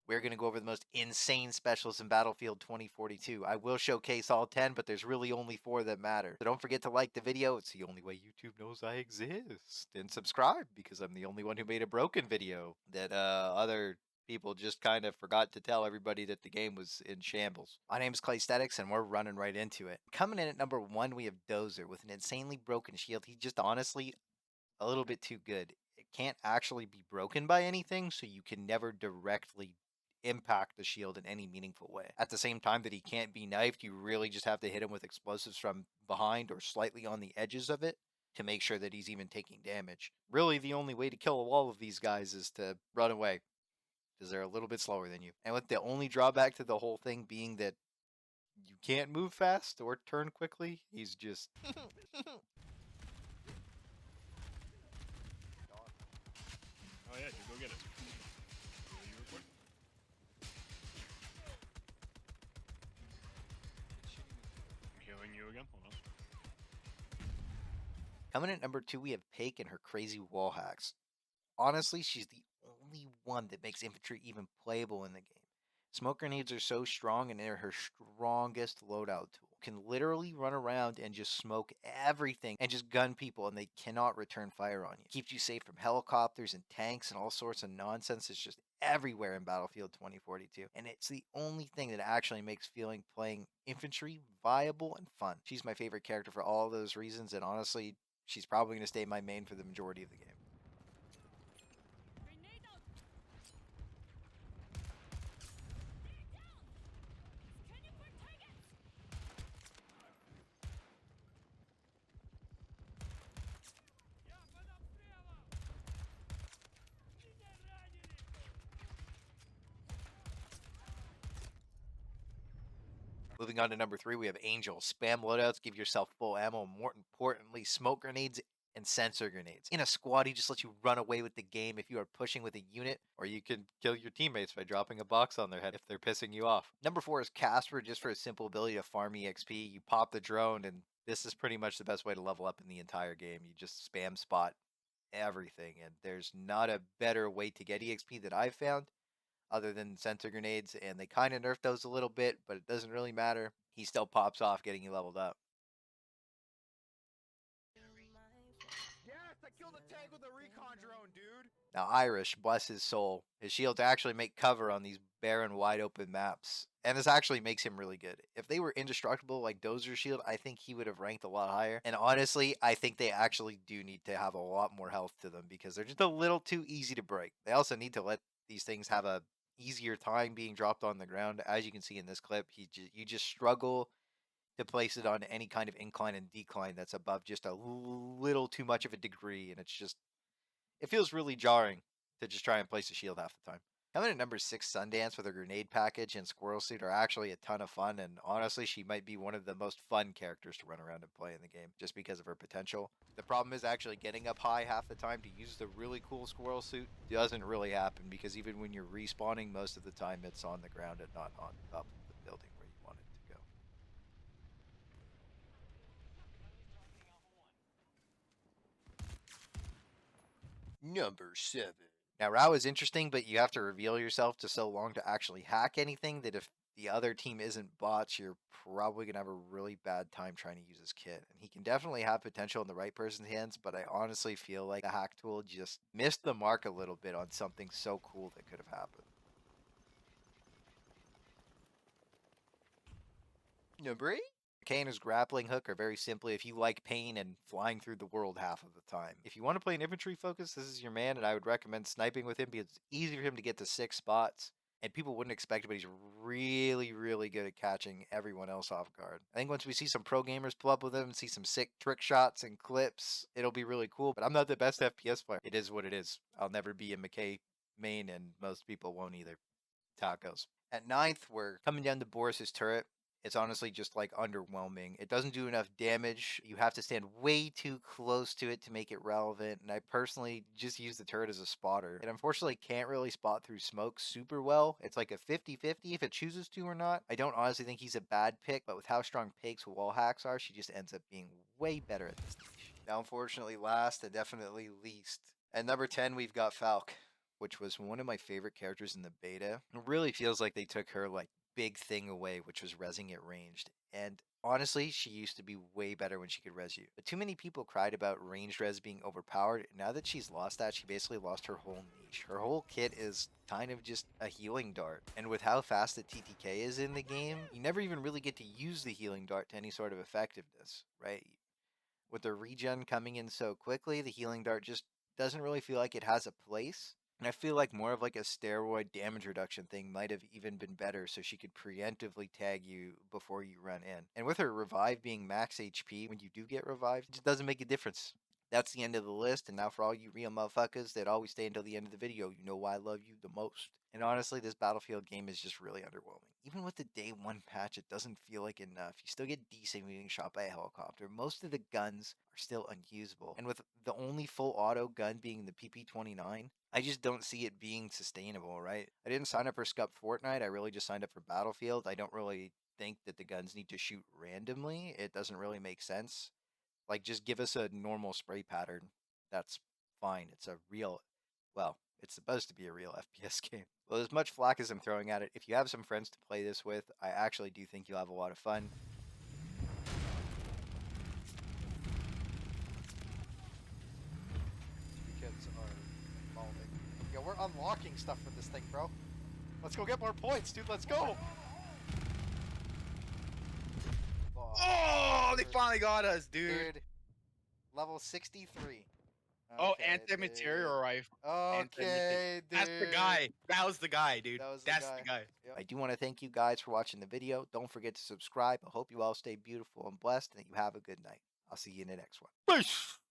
We're going to go over the most insane specials in Battlefield 2042. I will showcase all 10, but there's really only 4 that matter. So don't forget to like the video. It's the only way YouTube knows I exist. And subscribe, because I'm the only one who made a broken video that other people just kind of forgot to tell everybody that the game was in shambles. My name's Claysthetics, and we're running right into it. Coming in at number 1, we have DOZER with an insanely broken shield. He's just honestly a little bit too good. It can't actually be broken by anything, so you can never directly impact the shield in any meaningful way. At the same time that he can't be knifed, you really just have to hit him with explosives from behind or slightly on the edges of it to make sure that he's even taking damage. Really, the only way to kill all of these guys is to run away, because they're a little bit slower than you. And with the only drawback to the whole thing being that you can't move fast or turn quickly, he's just... Oh yeah, dude, go get it. You record? I'm healing you again. Hold on. Coming at number 2, we have Paik and her crazy wall hacks. Honestly, she's the only one that makes infantry even playable in the game. Smoke grenades are so strong, and they're her strongest loadout tool. Can literally run around and just smoke everything and just gun people, and they cannot return fire on you. Keeps you safe from helicopters and tanks and all sorts of nonsense. It's just everywhere in Battlefield 2042, and it's the only thing that actually makes playing infantry viable and fun. She's my favorite character for all those reasons, and honestly, she's probably going to stay my main for the majority of the game. Moving on to number 3, we have Angel. Spam loadouts, give yourself full ammo, more importantly, smoke grenades and sensor grenades. In a squad, he just lets you run away with the game if you are pushing with a unit, or you can kill your teammates by dropping a box on their head if they're pissing you off. Number 4 is CASPER, just for a simple ability to farm EXP. You pop the drone, and this is pretty much the best way to level up in the entire game. You just spam spot everything, and there's not a better way to get EXP that I've found other than sensor grenades, and they kind of nerfed those a little bit, but it doesn't really matter. He still pops off getting you leveled up. Yes, I killed a tank with a recon drone, dude! Now Irish, bless his soul, his shields actually make cover on these barren, wide open maps, and this actually makes him really good. If they were indestructible like Dozer's shield, I think he would have ranked a lot higher, and honestly, I think they actually do need to have a lot more health to them, because they're just a little too easy to break. They also need to let these things have a easier time being dropped on the ground. As you can see in this clip, you just struggle to place it on any kind of incline and decline that's above just a little too much of a degree, and it feels really jarring to just try and place a shield half the time. Coming at number 6, Sundance with her grenade package and squirrel suit are actually a ton of fun, and honestly, she might be one of the most fun characters to run around and play in the game, just because of her potential. The problem is actually getting up high half the time to use the really cool squirrel suit doesn't really happen, because even when you're respawning, most of the time it's on the ground and not on top of the building where you want it to go. Number 7. Now, Rao is interesting, but you have to reveal yourself to so long to actually hack anything that if the other team isn't bots, you're probably going to have a really bad time trying to use his kit. And he can definitely have potential in the right person's hands, but I honestly feel like the hack tool just missed the mark a little bit on something so cool that could have happened. Number 8. K and his grappling hook are very simply if you like pain and flying through the world half of the time. If you want to play an infantry focus, this is your man, and I would recommend sniping with him because it's easy for him to get to 6 spots, and people wouldn't expect it, but he's really, really good at catching everyone else off guard. I think once we see some pro gamers pull up with him and see some sick trick shots and clips, it'll be really cool, but I'm not the best FPS player. It is what it is. I'll never be a McKay main, and most people won't either. Tacos. At 9th, we're coming down to Boris's turret. It's honestly just like underwhelming. It doesn't do enough damage. You have to stand way too close to it to make it relevant. And I personally just use the turret as a spotter. It unfortunately can't really spot through smoke super well. It's like a 50-50 if it chooses to or not. I don't honestly think he's a bad pick, but with how strong Paik's wall hacks are, she just ends up being way better at this niche. Now, unfortunately, last and definitely least. At number 10, we've got Falk. which was one of my favorite characters in the beta. It really feels like they took her like big thing away, which was rezzing at ranged. And honestly, she used to be way better when she could res you. But too many people cried about ranged res being overpowered. Now that she's lost that, she basically lost her whole niche. Her whole kit is kind of just a healing dart. And with how fast the TTK is in the game, you never even really get to use the healing dart to any sort of effectiveness, right? With the regen coming in so quickly, the healing dart just doesn't really feel like it has a place. And I feel like more of like a steroid damage reduction thing might have even been better so she could preemptively tag you before you run in. And with her revive being max HP when you do get revived, it just doesn't make a difference. That's the end of the list, and now for all you real motherfuckers that always stay until the end of the video, you know why I love you the most. And honestly, this Battlefield game is just really underwhelming. Even with the day one patch, it doesn't feel like enough. You still get decent being shot by a helicopter. Most of the guns are still unusable. And with the only full auto gun being the PP-29, I just don't see it being sustainable, right? I didn't sign up for Scup Fortnite. I really just signed up for Battlefield. I don't really think that the guns need to shoot randomly. It doesn't really make sense. Like, just give us a normal spray pattern. That's fine. It's a real, well, it's supposed to be a real FPS game. Well, as much flack as I'm throwing at it, if you have some friends to play this with, I actually do think you'll have a lot of fun. You kids are evolving. Yo, we're unlocking stuff for this thing, bro. Let's go get more points, dude. Let's go. Oh, they finally got us, dude. Level 63. Oh, Okay, anti-material dude. rifle. Okay, dude. That's the guy. That was the guy, dude. That was That's the the guy. Yep. I do want to thank you guys for watching the video. Don't forget to subscribe. I hope you all stay beautiful and blessed and that you have a good night. I'll see you in the next one. Peace.